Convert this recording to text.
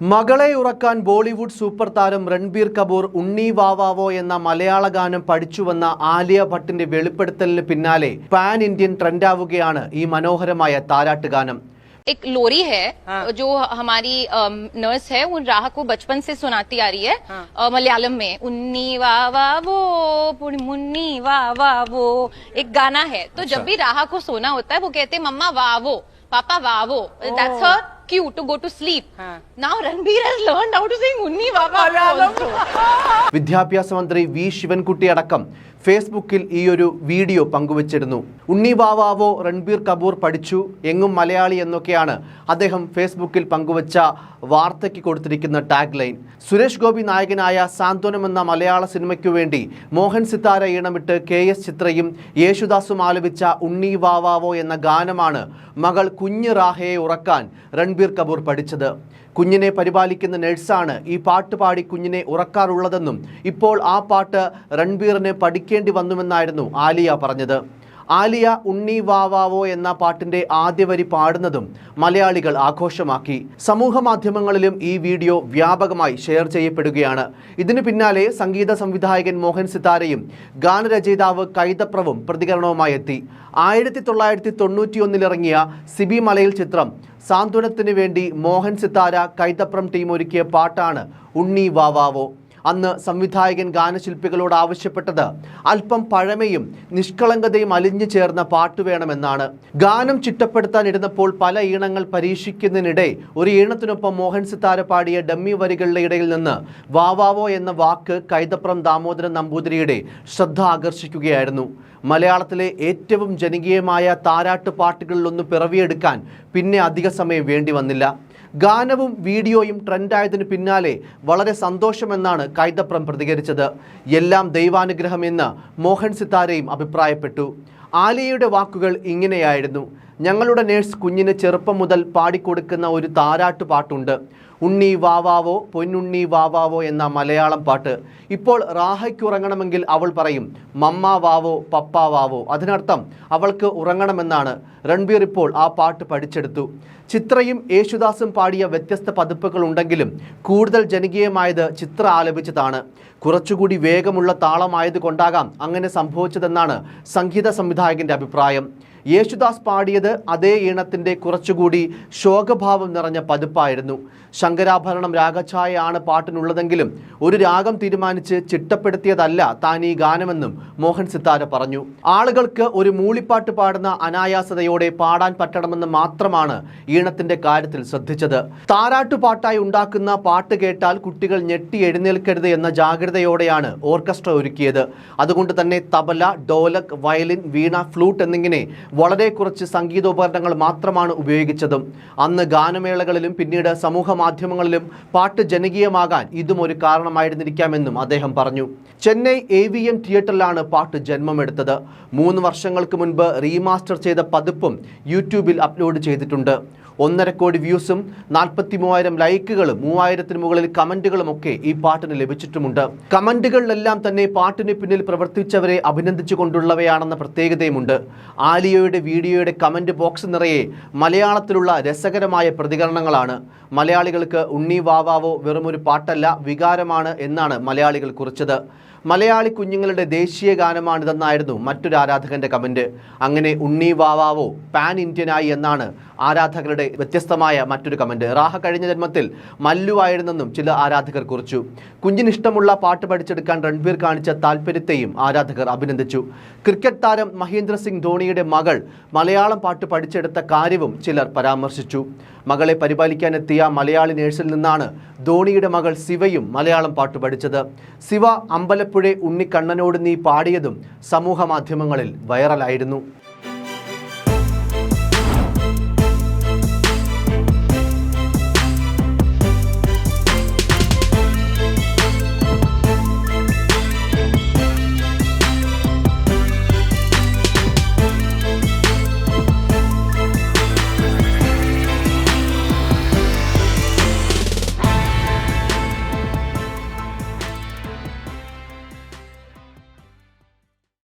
മകളെ ഉറക്കാൻ ബോളിവുഡ് സൂപ്പർ താരം രൺബീർ കപൂർ ഉണ്ണി വാവാവോ എന്ന മലയാള ഗാനം പഠിച്ചുവെന്ന ആലിയ ഭട്ടിന്റെ വെളിപ്പെടുത്തലിന് പിന്നാലെ പാൻ ഇന്ത്യൻ ട്രെൻഡാവുകയാണ് ഈ മനോഹരമായ താരാട്ട് ഗാനം. एक लोरी है जो हमारी नर्स है वो राह को बचपन से सुनाती आ रही है मलयालम में. उन्नी वावा वो मुन्नी वावा वो एक गाना है. तो जब भी राह को सोना होता है वो कहते हैं मम्मा वावो पापा wow. That's her cue to go to sleep. Now Ranbir has learned how to sing Unni Vava also. വിദ്യാഭ്യാസ മന്ത്രി വി ശിവൻകുട്ടി അടക്കം ഫേസ്ബുക്കിൽ ഈ ഒരു വീഡിയോ പങ്കുവച്ചിരുന്നു. ഉണ്ണി വാവാവോ രൺബീർ കപൂർ പഠിച്ചു എങ്ങും മലയാളി എന്നൊക്കെയാണ് അദ്ദേഹം ഫേസ്ബുക്കിൽ പങ്കുവച്ച വാർത്തയ്ക്ക് കൊടുത്തിരിക്കുന്ന ടാഗ് ലൈൻ. സുരേഷ് ഗോപി നായകനായ സാന്ത്വനം എന്ന മലയാള സിനിമയ്ക്കു വേണ്ടി മോഹൻ സിത്താര ഈണമിട്ട് KS ചിത്രയും യേശുദാസും ആലപിച്ച ഉണ്ണി വാവാവോ എന്ന ഗാനമാണ് മകൾ കുഞ്ഞ് റാഹയെ ഉറക്കാൻ രൺബീർ കപൂർ പഠിച്ചത്. കുഞ്ഞിനെ പരിപാലിക്കുന്ന നഴ്സാണ് ഈ പാട്ട് പാടി കുഞ്ഞിനെ ഉറക്കാറുള്ളതെന്നും ഇപ്പോൾ ആ പാട്ട് രൺബീറിന് പഠിക്കേണ്ടി വന്നുവെന്നായിരുന്നു ആലിയ പറഞ്ഞത്. ആലിയ ഉണ്ണി വാവാവോ എന്ന പാട്ടിന്റെ ആദ്യ വരി പാടുന്നതും മലയാളികൾ ആഘോഷമാക്കി. സമൂഹ മാധ്യമങ്ങളിലും ഈ വീഡിയോ വ്യാപകമായി ഷെയർ ചെയ്യപ്പെടുകയാണ്. ഇതിനു പിന്നാലെ സംഗീത സംവിധായകൻ മോഹൻ സിത്താരയും ഗാനരചയിതാവ് കൈതപ്രവും പ്രതികരണവുമായി എത്തി. 1991 ഇറങ്ങിയ സിബി മലയിൽ ചിത്രം സാന്ത്വനത്തിന് വേണ്ടി മോഹൻ സിത്താര കൈതപ്രം ടീം ഒരുക്കിയ പാട്ടാണ് ഉണ്ണി വാവാവോ. അന്ന് സംവിധായകൻ ഗാനശില്പികളോട് ആവശ്യപ്പെട്ടത് അല്പം പഴമയും നിഷ്കളങ്കതയും അലിഞ്ഞു ചേർന്ന പാട്ട് വേണമെന്നാണ്. ഗാനം ചിട്ടപ്പെടുത്താനിരുന്നപ്പോൾ പല ഈണങ്ങൾ പരീക്ഷിക്കുന്നതിനിടെ ഒരു ഈണത്തിനൊപ്പം മോഹൻ സിത്താര പാടിയ ഡമ്മി വരികളുടെ ഇടയിൽ നിന്ന് വാവാവോ എന്ന വാക്ക് കൈതപ്രം ദാമോദരൻ നമ്പൂതിരിയുടെ ശ്രദ്ധ ആകർഷിക്കുകയായിരുന്നു. മലയാളത്തിലെ ഏറ്റവും ജനകീയമായ താരാട്ട് പാട്ടുകളിലൊന്ന് പിറവിയെടുക്കാൻ പിന്നെ അധിക സമയം വേണ്ടി വന്നില്ല. ഗാനവും വീഡിയോയും ട്രെൻഡായതിനു പിന്നാലെ വളരെ സന്തോഷമെന്നാണ് കൈതപ്രം പ്രതികരിച്ചത്. എല്ലാം ദൈവാനുഗ്രഹം എന്ന് മോഹൻ സിത്താരയും അഭിപ്രായപ്പെട്ടു. ആലിയയുടെ വാക്കുകൾ ഇങ്ങനെയായിരുന്നു: ഞങ്ങളുടെ നേഴ്സ് കുഞ്ഞിന് ചെറുപ്പം മുതൽ പാടിക്കൊടുക്കുന്ന ഒരു താരാട്ട് പാട്ടുണ്ട്, ഉണ്ണി വാവാവോ പൊന്നുണ്ണി വാവാവോ എന്ന മലയാളം പാട്ട്. ഇപ്പോൾ റാഹയ്ക്ക് ഉറങ്ങണമെങ്കിൽ അവൾ പറയും മമ്മ വാവോ പപ്പ വാവോ. അതിനർത്ഥം അവൾക്ക് ഉറങ്ങണമെന്നാണ്. രൺബീർ ഇപ്പോൾ ആ പാട്ട് പഠിച്ചെടുത്തു. ചിത്രയും യേശുദാസും പാടിയ വ്യത്യസ്ത പതിപ്പുകൾ ഉണ്ടെങ്കിലും കൂടുതൽ ജനകീയമായത് ചിത്ര ആലപിച്ചതാണ്. കുറച്ചുകൂടി വേഗമുള്ള താളമായത് കൊണ്ടാകാം അങ്ങനെ സംഭവിച്ചതെന്നാണ് സംഗീത സംവിധായകന്റെ അഭിപ്രായം. യേശുദാസ് പാടിയത് അതേ ഈണത്തിൻ്റെ കുറച്ചുകൂടി ശോകഭാവം നിറഞ്ഞ പതിപ്പായിരുന്നു. ശങ്കരാഭരണം രാഗഛായയാണ് പാട്ടിനുള്ളതെങ്കിലും ഒരു രാഗം തീരുമാനിച്ച് ചിട്ടപ്പെടുത്തിയതല്ല താൻ ഈ ഗാനമെന്നും മോഹൻ സിത്താര പറഞ്ഞു. ആളുകൾക്ക് ഒരു മൂളിപ്പാട്ട് പാടുന്ന അനായാസതയോടെ പാടാൻ പറ്റണമെന്ന് മാത്രമാണ് ഈണത്തിൻ്റെ കാര്യത്തിൽ ശ്രദ്ധിച്ചത്. താരാട്ടുപാട്ടായി ഉണ്ടാക്കുന്ന പാട്ട് കേട്ടാൽ കുട്ടികൾ ഞെട്ടി എഴുന്നേൽക്കരുത് എന്ന ജാഗ്രതയോടെയാണ് ഓർക്കസ്ട്ര ഒരുക്കിയത്. അതുകൊണ്ട് തന്നെ തബല, ഡോലക്, വയലിൻ, വീണ, ഫ്ലൂട്ട് എന്നിങ്ങനെ വളരെ കുറച്ച് സംഗീതോപകരണങ്ങൾ മാത്രമാണ് ഉപയോഗിച്ചതും. അന്ന് ഗാനമേളകളിലും പിന്നീട് സമൂഹ മാധ്യമങ്ങളിലും പാട്ട് ജനകീയമാകാൻ ഇതും ഒരു കാരണമായിരുന്നിരിക്കാമെന്നും അദ്ദേഹം പറഞ്ഞു. ചെന്നൈ AVM തിയേറ്ററിലാണ് പാട്ട് ജന്മമെടുത്തത്. 3 വർഷങ്ങൾക്ക് മുൻപ് റീമാസ്റ്റർ ചെയ്ത പതിപ്പും യൂട്യൂബിൽ അപ്ലോഡ് ചെയ്തിട്ടുണ്ട്. 1.5 കോടി വ്യൂസും 43,000 ലൈക്കുകളും 3000-ന് മുകളിൽ കമന്റുകളും ഒക്കെ ഈ പാട്ടിന് ലഭിച്ചിട്ടുമുണ്ട്. കമന്റുകളിലെല്ലാം തന്നെ പാട്ടിന് പിന്നിൽ പ്രവർത്തിച്ചവരെ അഭിനന്ദിച്ചുകൊണ്ടുള്ളവയാണെന്ന പ്രത്യേകതയുമുണ്ട്. ആലിയയുടെ വീഡിയോയുടെ കമന്റ് ബോക്സ് നിറയെ മലയാളത്തിലുള്ള രസകരമായ പ്രതികരണങ്ങളാണ്. മലയാളികൾക്ക് ഉണ്ണി വാവാവോ വെറുമൊരു പാട്ടല്ല, വികാരമാണ് എന്നാണ് മലയാളികൾ കുറിച്ചത്. മലയാളി കുഞ്ഞുങ്ങളുടെ ദേശീയ ഗാനമാണിതെന്നായിരുന്നു മറ്റൊരു ആരാധകന്റെ കമന്റ്. അങ്ങനെ ഉണ്ണി വാവാവോ പാൻ ഇന്ത്യനായി എന്നാണ് ആരാധകരുടെ വ്യത്യസ്തമായ മറ്റൊരു കമന്റ്. റാഹ കഴിഞ്ഞ ജന്മത്തിൽ മല്ലുവായിരുന്നെന്നും ചില ആരാധകർ കുറിച്ചു. കുഞ്ഞിനിഷ്ടമുള്ള പാട്ട് പഠിച്ചെടുക്കാൻ രൺബീർ കാണിച്ച താല്പര്യത്തെയും ആരാധകർ അഭിനന്ദിച്ചു. ക്രിക്കറ്റ് താരം മഹേന്ദ്ര സിംഗ് ധോണിയുടെ മകൾ മലയാളം പാട്ട് പഠിച്ചെടുത്ത കാര്യവും ചിലർ പരാമർശിച്ചു. മകളെ പരിപാലിക്കാനെത്തിയ മലയാളി നേഴ്സിൽ നിന്നാണ് ധോണിയുടെ മകൾ ശിവയും മലയാളം പാട്ട് പഠിച്ചത്. ശിവ അമ്പലപ്പുഴ ഉണ്ണിക്കണ്ണനോട് നീ പാടിയതും സമൂഹ മാധ്യമങ്ങളിൽ വൈറലായിരുന്നു.